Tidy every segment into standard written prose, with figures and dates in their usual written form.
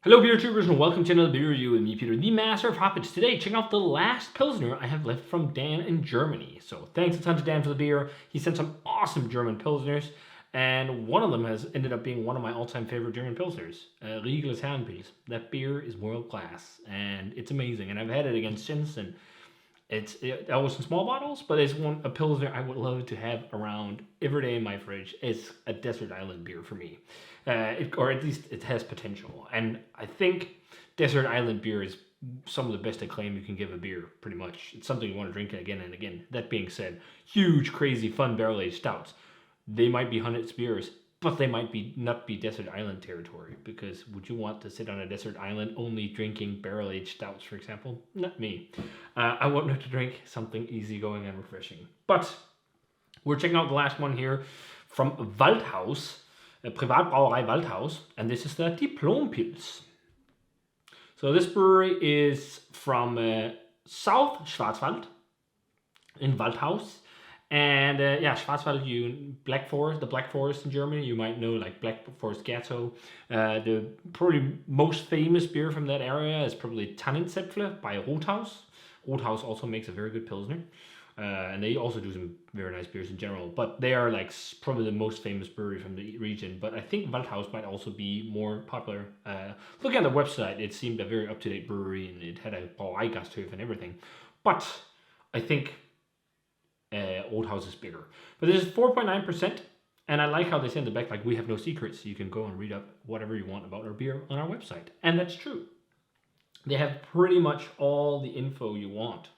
Hello beer tubers and welcome to another beer review with me, Peter, the master of hoppage. Today, check out the last Pilsner I have left from Dan in Germany. So thanks a ton to Dan for the beer. He sent some awesome German Pilsners, and one of them has ended up being one of my all-time favorite German Pilsners, Riegel's Herrenpils. That beer is world class, and it's amazing, and I've had it again since, and I was in small bottles, but it's a Pilsner I would love to have around every day in my fridge. It's a desert island beer for me. Or at least it has potential. And I think desert island beer is some of the best acclaim you can give a beer, pretty much. It's something you want to drink again and again. That being said, huge, crazy, fun barrel-aged stouts. They might be Hunnett's beers, but they might not be desert island territory, because would you want to sit on a desert island only drinking barrel-aged stouts, for example? Not me. I want to drink something easygoing and refreshing. But we're checking out the last one here from Waldhaus, Privatbrauerei Waldhaus, and this is the Diplom Pils. So this brewery is from South Schwarzwald in Waldhaus. And Schwarzwald, the Black Forest in Germany, you might know, like Black Forest Ghetto. The probably most famous beer from that area is probably Tannenzäpfle by Waldhaus. Waldhaus also makes a very good Pilsner. And they also do some very nice beers in general. But they are like probably the most famous brewery from the region. But I think Waldhaus might also be more popular. Looking at the website, it seemed a very up-to-date brewery, and it had a Brauereigasthof and everything. But I think Waldhaus is bigger. But this is 4.9%, and I like how they say in the back, like, we have no secrets. You can go and read up whatever you want about our beer on our website. And that's true. They have pretty much all the info you want,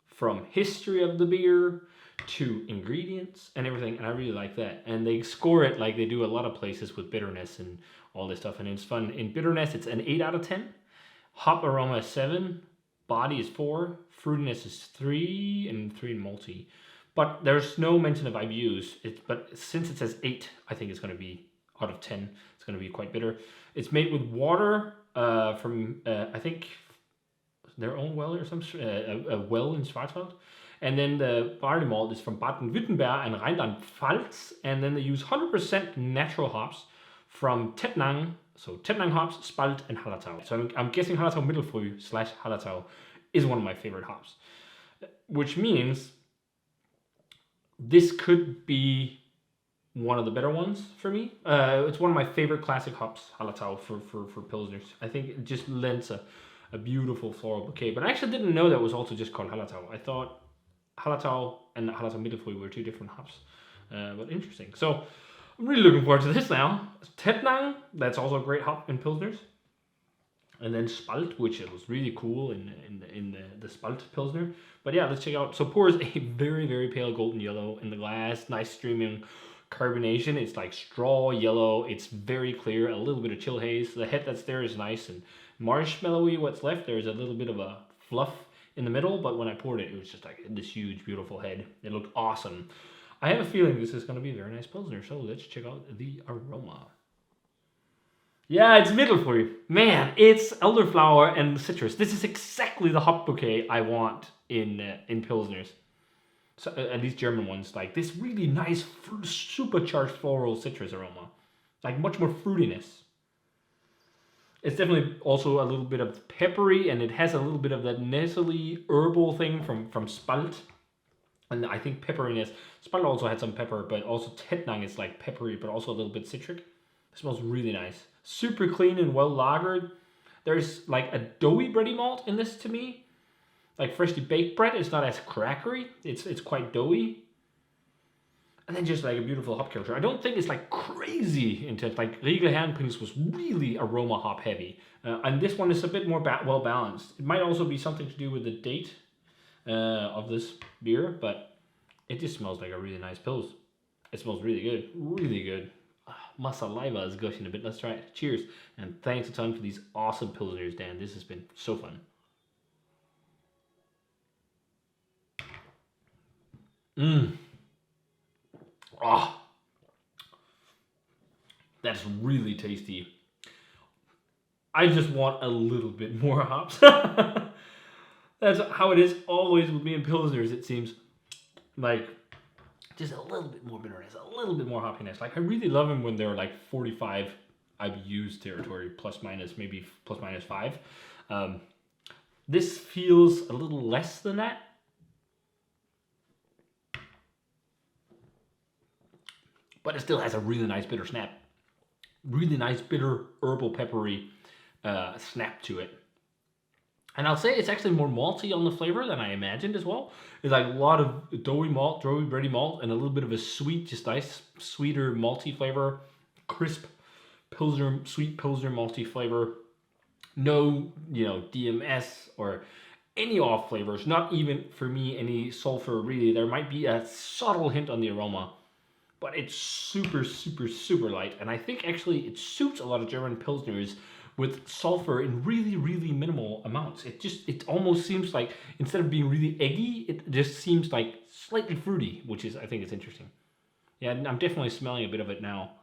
from history of the beer to ingredients and everything, and I really like that. And they score it like they do a lot of places with bitterness and all this stuff, and it's fun. In bitterness, it's an 8 out of 10. Hop aroma is 7. Body is 4. Fruitiness is 3, and 3 in malty. But there's no mention of IBUs. But since it says 8, I think it's going to be out of 10. It's going to be quite bitter. It's made with water from, I think, their own well or some a well in Schwarzwald. And then the barley malt is from Baden-Württemberg and Rheinland-Pfalz. And then they use 100% natural hops from Tettnang. So Tettnang hops, Spalt, and Hallertau. So I'm guessing Hallertau Mittelfrüh / Hallertau is one of my favorite hops. Which means this could be one of the better ones for me. It's one of my favorite classic hops, Hallertau, for Pilsners. I think it just lends a beautiful floral bouquet. But I actually didn't know that was also just called Hallertau. I thought Hallertau and Hallertau Mittelfrüh were two different hops. But interesting. So I'm really looking forward to this now. Tettnang, that's also a great hop in Pilsners. And then Spalt, which was really cool in the Spalt Pilsner. But yeah, let's check out. So pours a very, very pale golden yellow in the glass. Nice streaming carbonation. It's like straw yellow. It's very clear. A little bit of chill haze. The head that's there is nice and marshmallowy. What's left, there's a little bit of a fluff in the middle. But when I poured it, it was just like this huge, beautiful head. It looked awesome. I have a feeling this is going to be a very nice Pilsner. So let's check out the aroma. Yeah, it's Mittelfrüh. Man, it's elderflower and citrus. This is exactly the hop bouquet I want in Pilsners. So, at least German ones. Like this really nice, supercharged floral citrus aroma. Like much more fruitiness. It's definitely also a little bit of peppery, and it has a little bit of that nasally herbal thing from Spalt. And I think pepperiness. Spalt also had some pepper, but also Tettnang is like peppery, but also a little bit citric. It smells really nice. Super clean and well lagered. There's like a doughy bready malt in this to me. Like freshly baked bread. It's not as crackery. It's quite doughy. And then just like a beautiful hop character. I don't think it's like crazy intense. Like Riegel Herrenpils was really aroma hop heavy. And this one is a bit more well balanced. It might also be something to do with the date of this beer. But it just smells like a really nice Pils. It smells really good. Really good. My saliva is gushing a bit. Let's try it. Cheers. And thanks a ton for these awesome Pilsners, Dan. This has been so fun. Oh, that's really tasty. I just want a little bit more hops. That's how it is always with me in Pilsners, it seems. Like, just a little bit more bitterness, a little bit more hoppiness. Like, I really love them when they're like 45 IBUs territory, plus minus, maybe plus minus 5. This feels a little less than that. But it still has a really nice bitter snap. Really nice bitter, herbal, peppery snap to it. And I'll say it's actually more malty on the flavor than I imagined as well. It's like a lot of doughy malt, doughy bready malt, and a little bit of a sweet, just nice, sweeter malty flavor. Crisp Pilsner, sweet Pilsner malty flavor. No, DMS or any off flavors. Not even, for me, any sulfur really. There might be a subtle hint on the aroma, but it's super, super, super light. And I think actually it suits a lot of German Pilsners with sulfur in really, really minimal amounts. It almost seems like, instead of being really eggy, it just seems like slightly fruity, which is, I think it's interesting. Yeah, I'm definitely smelling a bit of it now,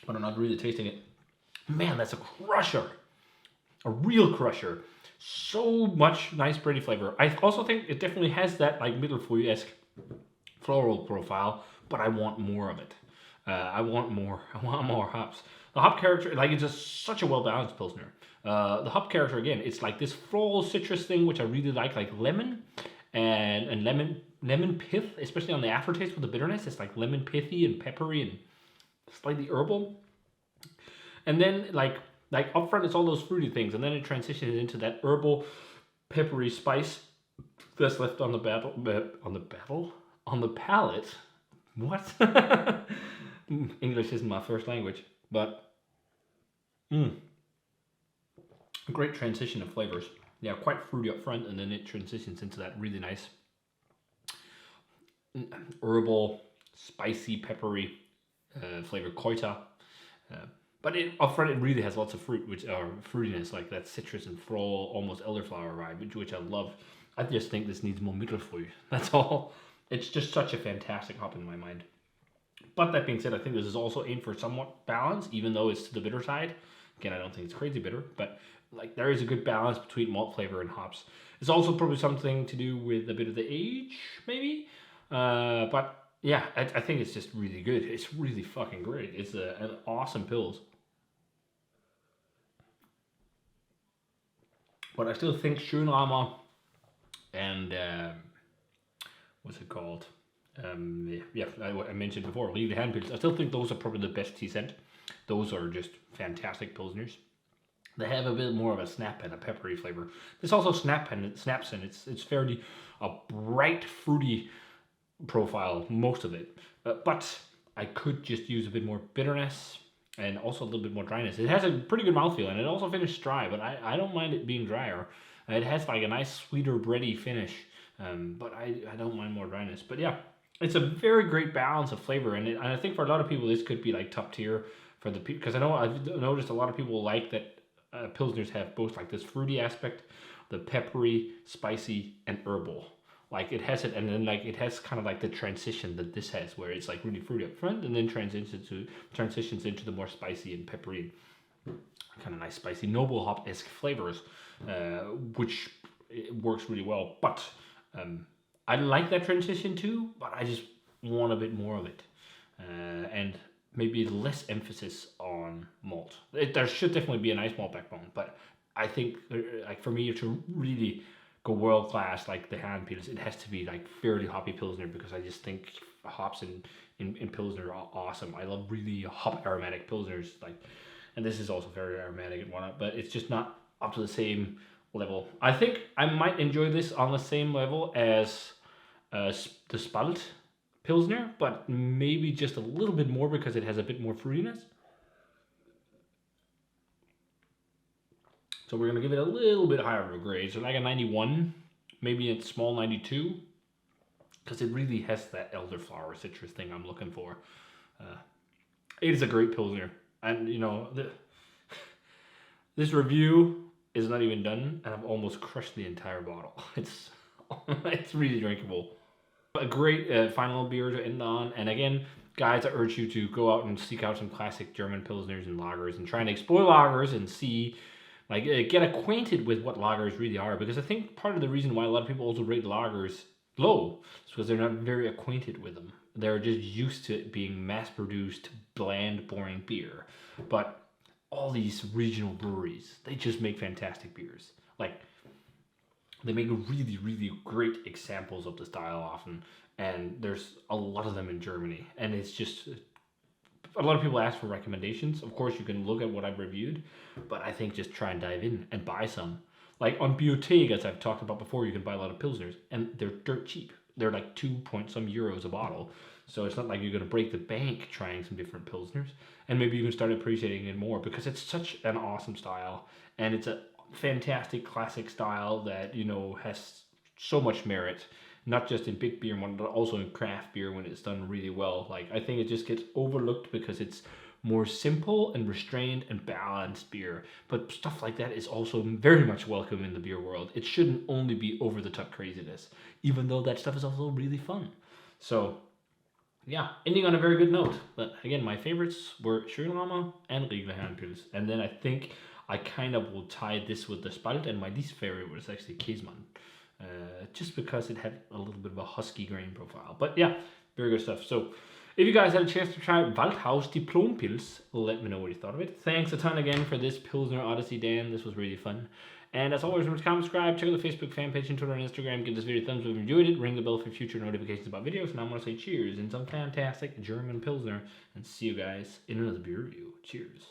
but I'm not really tasting it. Man, that's a crusher. A real crusher. So much nice bready flavor. I also think it definitely has that like Mittelfrüh-esque floral profile, but I want more of it. I want more hops. The hop character, like, it's just such a well-balanced Pilsner. The hop character, again, it's like this floral citrus thing, which I really like lemon and lemon pith, especially on the aftertaste with the bitterness. It's like lemon pithy and peppery and slightly herbal. And then like up front, it's all those fruity things, and then it transitions into that herbal, peppery spice that's left on the palate. What? English isn't my first language, but a great transition of flavors. Yeah, quite fruity up front, and then it transitions into that really nice herbal, spicy, peppery flavor, Kräuter. But up front, it really has lots of fruit, which are fruitiness, like that citrus and floral, almost elderflower vibe, which I love. I just think this needs more Mittelfrüh. That's all. It's just such a fantastic hop in my mind. But that being said, I think this is also aimed for somewhat balance, even though it's to the bitter side. Again, I don't think it's crazy bitter, but like there is a good balance between malt flavor and hops. It's also probably something to do with a bit of the age, maybe. But yeah, I think it's just really good. It's really fucking great. It's an awesome Pils. But I still think Schönraumer and what's it called? I mentioned before, Leave the Hand Pils. I still think those are probably the best tea scent. Those are just fantastic Pilsners. They have a bit more of a snap and a peppery flavor. This also snaps, and it's fairly a bright, fruity profile, most of it. But I could just use a bit more bitterness and also a little bit more dryness. It has a pretty good mouthfeel, and it also finishes dry, but I don't mind it being drier. It has like a nice, sweeter, bready finish, but I don't mind more dryness. But yeah, it's a very great balance of flavor, and I think for a lot of people, this could be like top tier for the people, because I've noticed a lot of people like that Pilsners have both like this fruity aspect, the peppery, spicy, and herbal. Like it has it, and then like it has kind of like the transition that this has, where it's like really fruity up front, and then transitions into the more spicy and peppery, kind of nice spicy noble hop-esque flavors, which works really well. But I like that transition too, but I just want a bit more of it, and maybe less emphasis on malt. There should definitely be a nice malt backbone, but I think like for me to really go world class like the hand Pils, it has to be like fairly hoppy Pilsner, because I just think hops in Pilsner are awesome. I love really hop aromatic Pilsners, like, and this is also very aromatic and whatnot, but it's just not up to the same level. I think I might enjoy this on the same level as the Spalt Pilsner, but maybe just a little bit more because it has a bit more fruitiness. So we're going to give it a little bit higher of a grade. So like a 91, maybe a small 92, because it really has that elderflower citrus thing I'm looking for. It is a great Pilsner. And, you know, this review is not even done, and I've almost crushed the entire bottle. It's really drinkable. A great final beer to end on. And again, guys, I urge you to go out and seek out some classic German Pilsners and lagers and try and explore lagers and see, like, get acquainted with what lagers really are. Because I think part of the reason why a lot of people also rate lagers low is because they're not very acquainted with them. They're just used to it being mass-produced, bland, boring beer. But all these regional breweries, they just make fantastic beers. Like, they make really, really great examples of the style often, and there's a lot of them in Germany. And it's just a lot of people ask for recommendations. Of course, you can look at what I've reviewed, but I think just try and dive in and buy some. Like on Biotech, as I've talked about before, you can buy a lot of pilsners, and they're dirt cheap. They're like 2 point some euros a bottle. So it's not like you're going to break the bank trying some different pilsners. And maybe you can start appreciating it more because it's such an awesome style, and it's a fantastic classic style that, you know, has so much merit, not just in big beer, but also in craft beer when it's done really well. Like, I think it just gets overlooked because it's more simple and restrained and balanced beer. But stuff like that is also very much welcome in the beer world. It shouldn't only be over the top craziness, even though that stuff is also really fun. So yeah, ending on a very good note. But again, my favorites were Schönrama and Riegler and then I think I kind of will tie this with the Spalt, and my least favorite was actually Käsemann. Just because it had a little bit of a husky grain profile. But yeah, very good stuff. So if you guys had a chance to try Waldhaus Diplom Pils, let me know what you thought of it. Thanks a ton again for this Pilsner Odyssey, Dan. This was really fun. And as always, remember to comment, subscribe, check out the Facebook fan page and Twitter and Instagram. Give this video a thumbs up if you enjoyed it. Ring the bell for future notifications about videos. And I'm going to say cheers in some fantastic German Pilsner. And see you guys in another beer review. Cheers.